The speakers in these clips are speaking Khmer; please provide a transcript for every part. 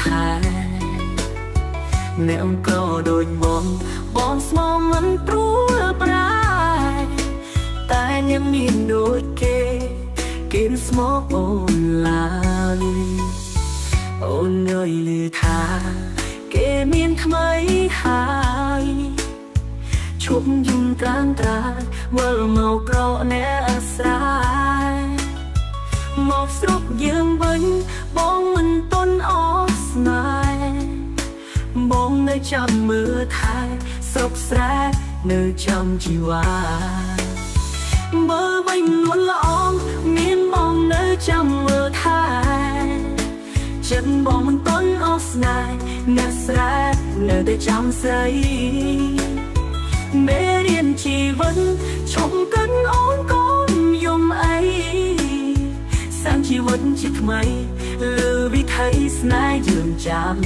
ថែអ្នកក៏ដូចបងស្មោមិនព្រួលប្រាយតែអ្នកមានដូចគេស្មោអូនឡើយអូនងើយឮថាគេមានថ្មីហើយឈប់យំត្រាំត្រាវិលមកក្រអ្នកស្រ័យមកស្រុកយើងវិញបងមិនតន់អស់ស្នេហ៍បងនៅចាំមើលថែស្រុកស្រែនៅចាំជីវ៉ាមើលវិញនួនល្អមានបងនៅចាំមើលថែចិត្តបងមិនតន់អស់ស្នេហ៍អ្នកស្រែនៅតែចាំស្រីមេរៀនជីវិតឈប់កិនអូនកូនយំអីសាំជីវិតជាថ្មីលើវិថីស្នេហ៍យើងចាំ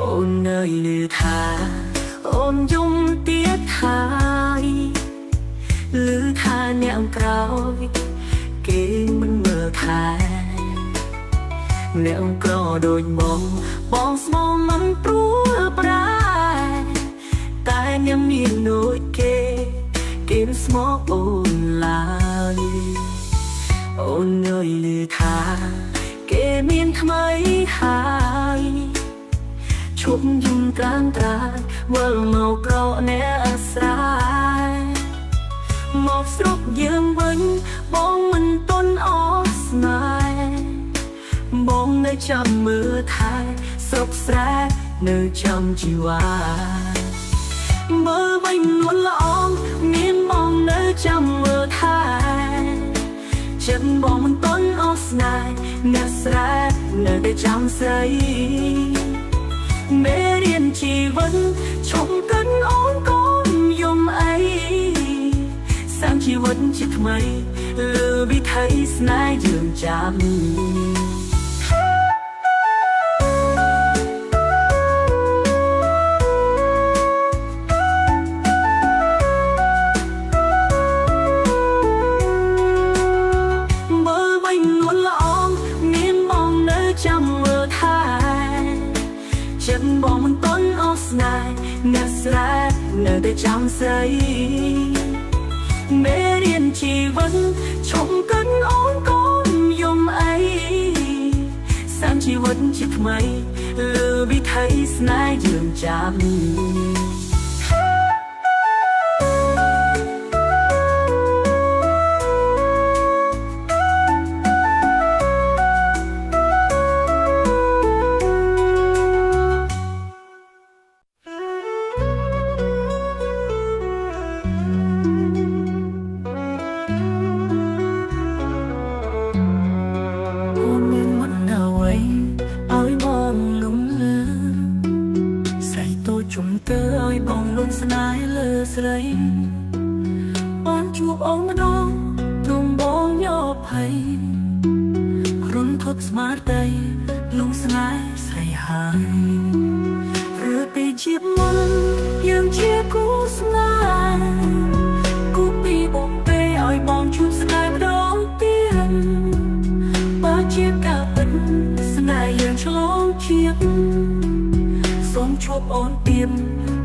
អូននៅឮថាអូនយំទៀតហើយឮថាអ្នកក្រោយគេមិនមើលថែអ្នកក្រដូចបងស្មោមិនព្រួលប្រាយតែអ្នកមានដូចគេស្មោអូនឡើយអូននៅឮថាគេមានថ្មីហើយឈប់យំត្រាំត្រាវិលមកក្រអ្នកស្រ័យមកស្រុកយើងវិញបងមិនតន់អស់ស្នេហ៍បងនៅចាំមើលថែស្រុកស្រែនៅចាំជីវ៉ាមើលវិញនួនល្អមានបងនៅចាំមើលថែចិត្តបងមិនតន់អស់ស្នេហ៍អ្នកស្រែនៅតែចាំស្រីមេរៀនជីវិតឈប់កិនអូនកូនយំអីសាំជីវិតជាថ្មីលើវិថីស្នេហ៍យើងចាំមើលវិញនួនល្អមានបងនៅចាំមើលថែចិត្តបងមិនតន់អស់ស្នេហ៍អ្នកស្រែនៅតែចាំស្រីមេរៀនជីវិតឈប់កិនអូនកូនយំអីសាំជីវិតជាថ្មីលើវិថីស្នេហ៍យើងចាំឲ្យបងលន់ស្នេហ៍លើស្រីបានជួបអូនម្ដងទ្រង់បងយកភ័យរុនធត់ស្មារតីលងស្នេហ៍ស្រីហើយឬពីជាមុនយើងជាគូស្នេហ៍គូពីបងពេឲ្យបងជួបស្នេហ៍ម្ដងទៀតបើជាការពិតស្នេហ៍យើងឆ្លងជាតិសូមជួបអូនទៀត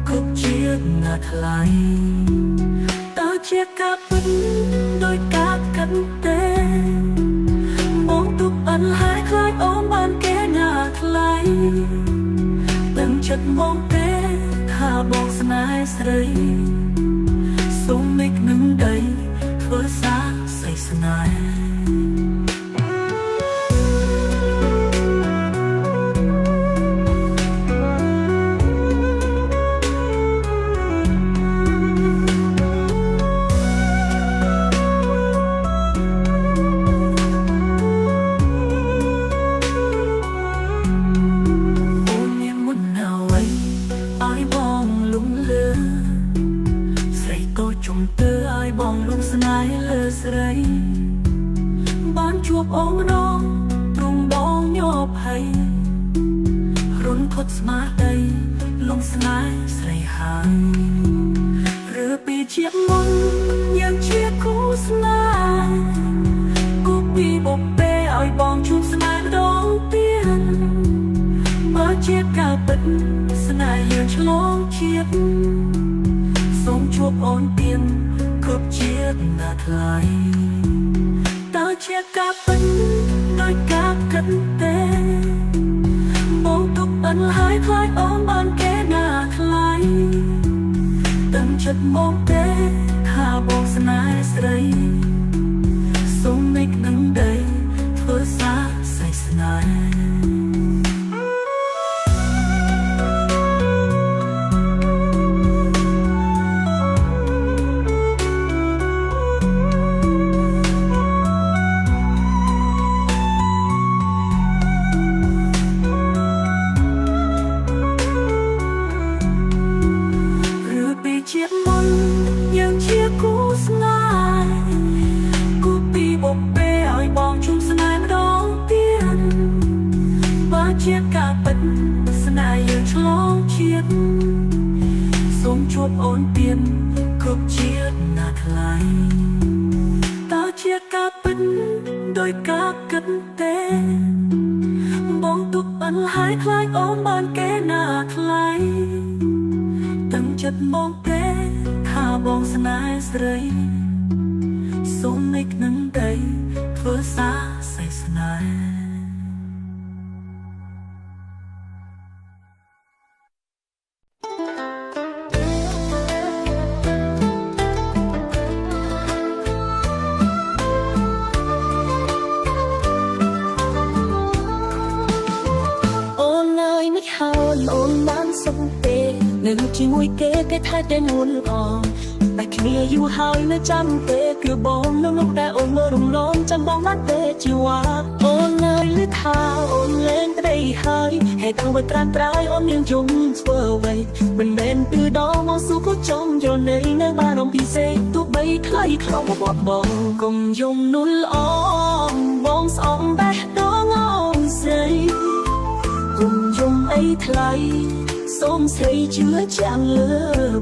គ្រប់ជាតិណាថ្លៃតើជាការពិតដោយការកាត់ទេបងទុកអន់ហើយខ្លាចអូនបានគេណាថ្លៃដឹងចិត្តបងទេថាបងស្នេហ៍ស្រីសូមមេឃនឹងដីធ្វើសារស្អីស្នេហ៍ บให้រុនផុតស្មារតីលងស្នេហ៍ស្រីហើយឬពីជាមុនយើងជាគូស្នេហ៍គូពីបំពេឲ្យបងជួបស្នេហ៍ម្ដងទៀតបើជាការពិតស្នេហ៍យើងឆ្លងជាតិសូមជួបអូនទៀតគ្រប់ជាតិណាថ្លៃតើជាការពិតដោយការគិតទេបងទុកអិនហើយខ្លាចអូនបានគេណាថ្លៃដឹងចិត្តមកទេថាបងស្នេហ៍ស្រីសូមមិននឹងដីធ្វើសារស្អីស្នេហ៍ជាមុនយើងជាគូស្នេហ៍គូពីបំពេឲ្យបងជួបស្នេហ៍ម្ដងទៀតបើជាការពិតស្នេហ៍យើងឆ្លងជាតិសូមជួបអូនទៀតគ្រប់ជាតិណាថ្លៃតើជាការពិតដោយការគិតទេបងទុកអិនហើយខ្លាចអូនបានគេណាថ្លៃដឹងចិត្តមកទេថាបងស្នេហ៍ស្រីសូមមិននឹងដីធ្វើសារស្អីស្នេហ៍អូនអើយមិនហើយអូនបានសុខទេនៅជាមួយគេថែតែនួនល្អតែគ្នាយូរហើយនៅចាំទេគឺបងនៅតែអូនមើលរំលងចាំបងបានទេជីវ៉ាអូននៅលឺថាអូនលែងក្តីហើយហេតុតាំងពីត្រាំត្រៃអូនยังយំធ្វើអ្វីមិនមែនពីដងមកស៊ូក៏ចំយល់នៃនៅបានអំពីសេទោះបីខ្លីខ្លងបបបងកុំយំនួលអងបងស្អងបេះដូងអូនស្រីកុំយំអីថ្លៃសូមស្រីជឿចាំងលើ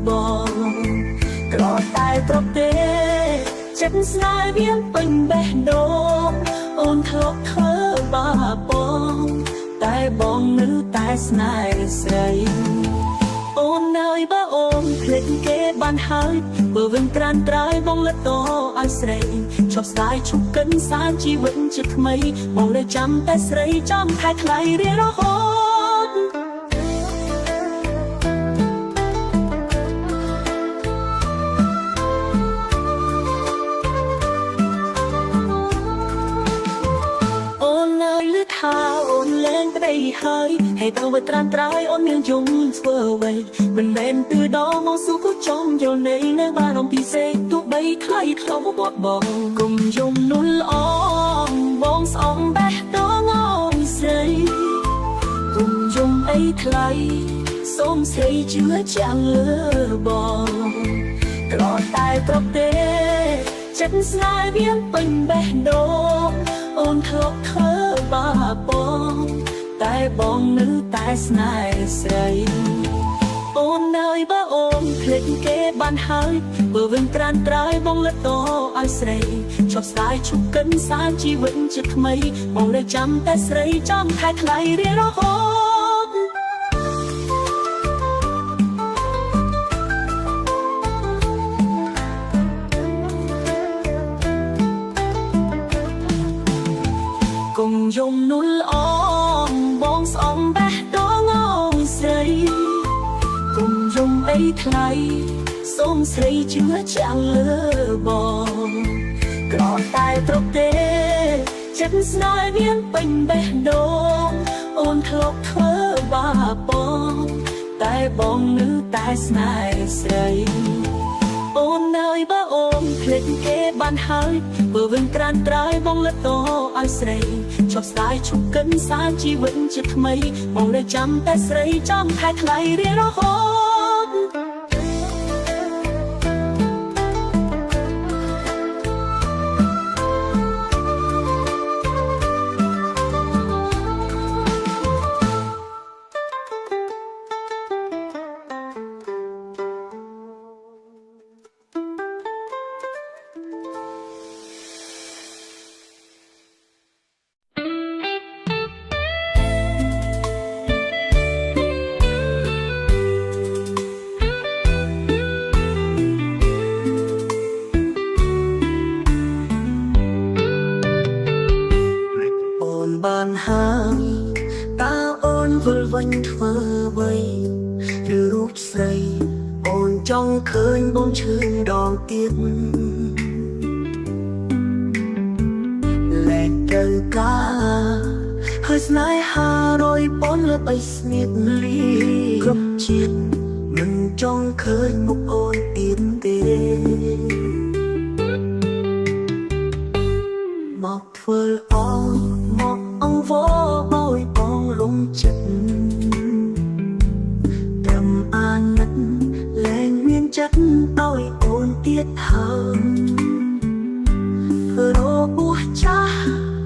បងក្រតែប្រទេចិត្តស្នេហ៍វាពេញបេះដូងអូនធ្លាប់ធ្វើបាបបងតែបងនៅតែស្នេហ៍ស្រីអូននៅបើអូនភ្លេចគេបានហើយបើវិញក្រានត្រៃបងលិតតឲ្យស្រីឈប់ស្ដាយឈប់កិនសានជីវិតជាថ្មីបងនៅចាំតែស្រីចំខែថ្លៃរៀងរហូតថាអូនលែងក្តីហើយហេតុអ្វីត្រាំត្រៃអូនមានយំធ្វើអ្វីមិនមែនពីដងមកស៊ូក៏ចំយល់នៃនៅបានអំពីសេទោះបីខ្លីខ្លងបបបងកុំយំនួលអងបងស្អងបេះដូងអូនស្រីកុំយំអីថ្លៃសូមស្រីជឿចាំងលើបងក្រតែប្រទេចិត្តស្នេហ៍វាពេញបេះដូងអូនធ្លាប់ធ្វើបាបបងតែបងនៅតែស្នេហ៍ស្រីអូននៅបើអូនភ្លេចគេបានហើយបើវិញក្រានត្រៃបងលិតតឲ្យស្រីឈប់ស្ដាយឈប់កិនសានជីវិតជាថ្មីបងនៅចាំតែស្រីចំខែថ្លៃរៀងរហូតកុំយំនួលអងបងស្អងបេះដូងអូនស្រីកុំយំអីថ្លៃសូមស្រីជឿចាំងលើបងក្រតែប្រទេចិត្តស្នេហ៍វាពេញបេះដូងអូនធ្លាប់ធ្វើបាបបងតែបងនៅតែស្នេហ៍ស្រីអូននៅបើអូនភ្លេចគេបានហើយបើវិញក្រានត្រៃបងលិតតឲ្យស្រីឈប់ស្ដាយឈប់កិនសានជីវិតជាថ្មីបងនៅចាំតែស្រីចំខែថ្លៃរៀងរហូត ក វិញធ្វើអ្វីឬរូបស្រីអូនចង់ឃើញបងឈឺដងទៀតលែកទៅការហើយស្នេហារយបនលើបីស្នៀតលីគ្រប់ជាតិមិនចង់ឃើញមុខអូនទៀតទេមកធ្វើអងមកអង្វរបោយបងលំចិត្តត្រឹមអាណិតលែងមានចិត្តឲ្យអូនទៀតហើយរបួសចាស់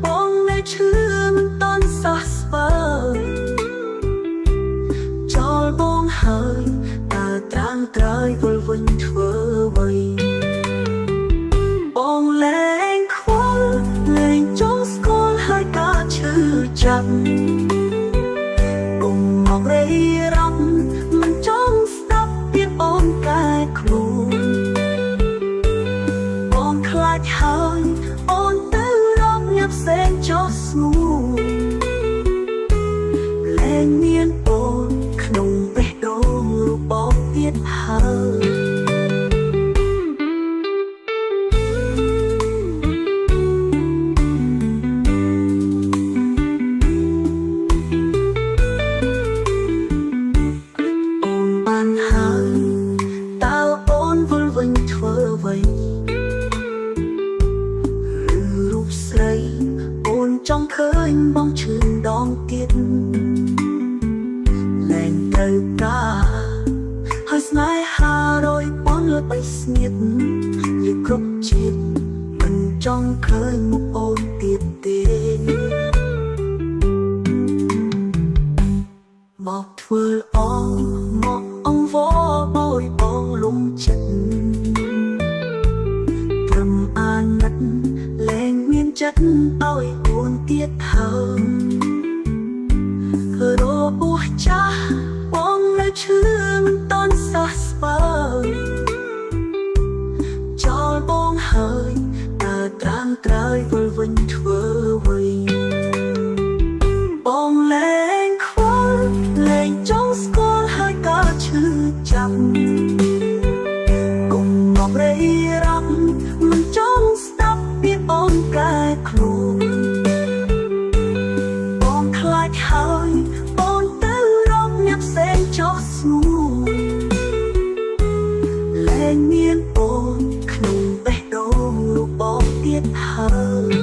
បងនៅឈឺមិនតន់សះស្បើយចោលបងហើយតើត្រាំត្រើយវិលវិញធ្វើអ្វីបងលែងខ្វល់លែងចង់ស្គាល់ហើយការឈឺចាប់កុំមករៃរំមិនចង់ស្ដាប់ពាក្យអូនកែខ្លួនបងខ្លាចហើយអូនទៅរកញាប់ផ្សេងចោះស្ងួនលែងមានអូនក្នុងបេះដូងរូបបងទៀតហើយអូនបានហើយតើអូនវិលវិញធ្វើអ្វីរូបស្រីអូនចង់ឃើញបងឈឺដងទៀតលែងត្រូវការហើយស្នេហារយពន់លើបីស្នៀតយឺគ្រប់ជាតិមិនចង់ឃើញមុខអូនទៀតទេមកធ្វើអងមកអង្វរបោយបងលំចិត្តត្រឹមអាណិតលែងមានចិត្តឲ្យអូនទៀតហើយរបួសចាស់បងនៅឈឺមិនតន់សះស្បើយចោលបងហើយតើត្រាំត្រើយវិលវិញ